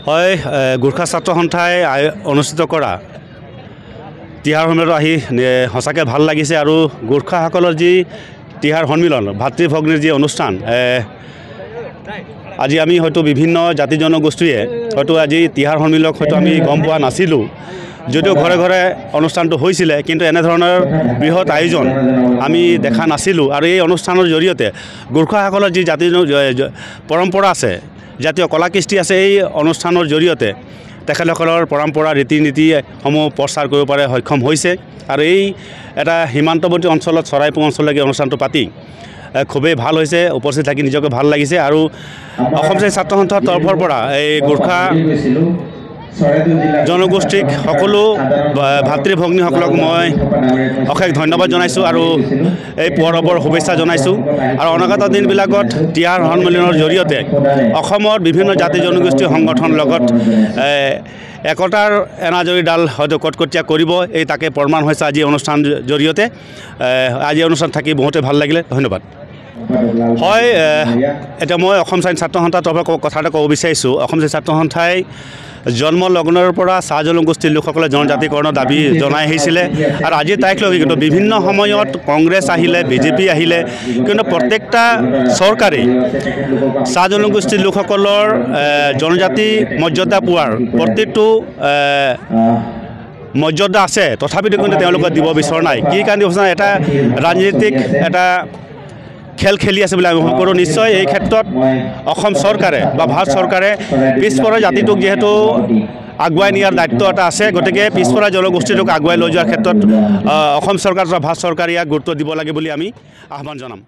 হয় গোৰ্খা ছাত্ৰ সন্থাই অনুষ্ঠিত কৰা তিহাৰ সন্মিলনত আহি সঁচাকৈ ভাল লাগিছে আৰু গোৰ্খাসকলৰ যি তিহাৰ সন্মিলন ভাতৃ ভগ্নীৰ যি অনুষ্ঠান আজি আমি হয়তো বিভিন্ন জাতি জনগোষ্ঠীয়ে হয়তো আজি তিহাৰ সন্মিলন হয়তো আমি গম পোৱা নাছিলোঁ যদিও ঘৰে ঘৰে অনুষ্ঠানটো হৈছিলে কিন্তু এনেধৰণৰ বৃহৎ আয়োজন আমি দেখা নাছিলোঁ আৰু এই অনুষ্ঠানৰ জৰিয়তে গোৰ্খাসকলৰ যি জাতি পৰম্পৰা আছে জাতীয় কলা কৃষ্টি আছে এই অনুষ্ঠানৰ জৰিয়তে তেখেতসকলৰ পৰম্পৰা ৰীতি নীতিসমূহ প্ৰচাৰ কৰিব পাৰে সক্ষম হৈছে আৰু এই এটা সীমান্তৱৰ্তী অঞ্চলত চৰাইপুৰ অঞ্চললৈকে অনুষ্ঠানটো পাতি খুবেই ভাল হৈছে উপস্থিত থাকি নিজকে ভাল লাগিছে আৰু অসম ছাত্ৰ সন্থাৰ তৰফৰ পৰা এই গোৰ্খা জনগোষ্ঠীক সকলো ভাতৃ ভগ্নীসকলক মই অশেষ ধন্যবাদ জনাইছোঁ আৰু এই পৰৱৰ শুভেচ্ছা জনাইছোঁ আৰু অনাগত দিনবিলাকত তিহাৰ সন্মিলনৰ জৰিয়তে অসমৰ বিভিন্ন জাতি জনগোষ্ঠী সংগঠনৰ লগত একতাৰ এনাজৰীডাল হয়তো কটকটীয়া কৰিব এই তাকে প্ৰমাণ হৈছে আজি অনুষ্ঠান জৰিয়তে আজি অনুষ্ঠান থাকি বহুতে ভাল লাগিলে ধন্যবাদ হয় এতিয়া মই অসম ছাত্ৰ সন্থাৰ তৰফৰ কথা এটা ক'ব বিচাৰিছোঁ অসম ছাত্ৰ সন্থাই জন্ম লগ্নৰ পৰা চাহ জনগোষ্ঠীৰ লোকসকলে জনজাতিকৰণৰ দাবী জনাই আহিছিলে আৰু আজিৰ তাৰিখলৈকে কিন্তু বিভিন্ন সময়ত কংগ্ৰেছ আহিলে বিজেপি আহিলে কিন্তু প্ৰত্যেকটা চৰকাৰেই চাহ জনগোষ্ঠীৰ লোকসকলৰ জনজাতি মৰ্যাদা পোৱাৰ প্ৰত্যেকটো মৰ্যাদা আছে তথাপিতো কিন্তু তেওঁলোকে দিব বিচৰা নাই কি কাৰণে বিচৰা এটা ৰাজনীতিক এটা খেল খেলি আছে বুলি আমি ভাবোঁ কৰোঁ নিশ্চয় এই ক্ষেত্ৰত অসম চৰকাৰে বা ভাৰত চৰকাৰে পিছপৰা জাতিটোক যিহেতু আগুৱাই নিয়াৰ দায়িত্ব এটা আছে গতিকে পিছপৰা জনগোষ্ঠীটোক আগুৱাই লৈ যোৱাৰ ক্ষেত্ৰত অসম চৰকাৰ বা ভাৰত চৰকাৰে ইয়াক গুৰুত্ব দিব লাগে বুলি আমি আহ্বান জনাম